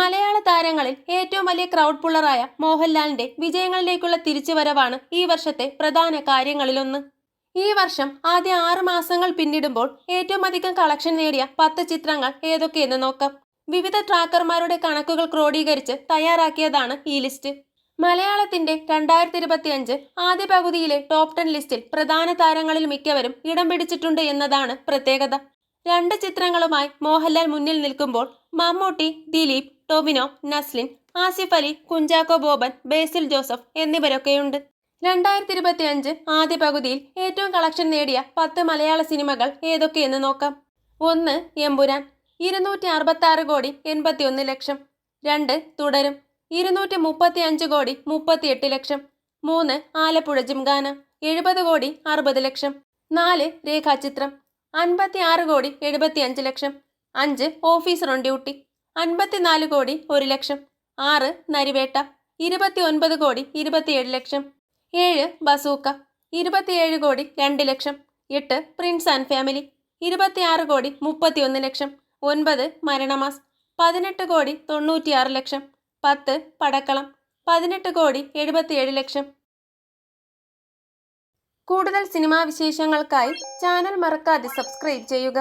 മലയാള താരങ്ങളിൽ ഏറ്റവും വലിയ ക്രൗഡ് പുള്ളറായ മോഹൻലാലിന്റെ വിജയങ്ങളിലേക്കുള്ള തിരിച്ചുവരവാണ് ഈ വർഷത്തെ പ്രധാന കാര്യങ്ങളിലൊന്ന്. ഈ വർഷം ആദ്യ 6 മാസങ്ങൾ പിന്നിടുമ്പോൾ ഏറ്റവും അധികം കളക്ഷൻ നേടിയ 10 ചിത്രങ്ങൾ ഏതൊക്കെയെന്ന് നോക്കാം. വിവിധ ട്രാക്കർമാരുടെ കണക്കുകൾ ക്രോഡീകരിച്ച് തയ്യാറാക്കിയതാണ് ഈ ലിസ്റ്റ്. മലയാളത്തിന്റെ 2025 ആദ്യ പകുതിയിലെ ടോപ്പ് 10 ലിസ്റ്റിൽ പ്രധാന താരങ്ങളിൽ മിക്കവരും ഇടം പിടിച്ചിട്ടുണ്ട് എന്നതാണ് പ്രത്യേകത. 2 ചിത്രങ്ങളുമായി മോഹൻലാൽ മുന്നിൽ നിൽക്കുമ്പോൾ മമ്മൂട്ടി, ദിലീപ്, ടൊവിനോ, നസ്ലിൻ, ആസിഫ് അലി, കുഞ്ചാക്കോ ബോബൻ, ബേസിൽ ജോസഫ് എന്നിവരൊക്കെയുണ്ട്. 2025 ആദ്യ പകുതിയിൽ ഏറ്റവും കളക്ഷൻ നേടിയ 10 മലയാള സിനിമകൾ ഏതൊക്കെയെന്ന് നോക്കാം. 1. എമ്പുരാൻ 266 കോടി 81 ലക്ഷം. 2. തുടരും 235 കോടി 38 ലക്ഷം. 3. ആലപ്പുഴ ജിംഖാന 70 കോടി 60 ലക്ഷം. 4. രേഖാചിത്രം 56 കോടി 75 ലക്ഷം. 5. ഓഫീസർ ഓൺ ഡ്യൂട്ടി 54 കോടി 1 ലക്ഷം. 6. നരിവേട്ട 29 കോടി 27 ലക്ഷം. 7. ബസൂക്ക 27 കോടി 2 ലക്ഷം. 8. പ്രിൻസ് ആൻഡ് ഫാമിലി 26 കോടി 31 ലക്ഷം. 9. മരണമാസ് 18 കോടി 96 ലക്ഷം. 10. പടക്കളം 18 കോടി 77 ലക്ഷം. കൂടുതൽ സിനിമാ വിശേഷങ്ങൾക്കായി ചാനൽ മറക്കാതെ സബ്സ്ക്രൈബ് ചെയ്യുക.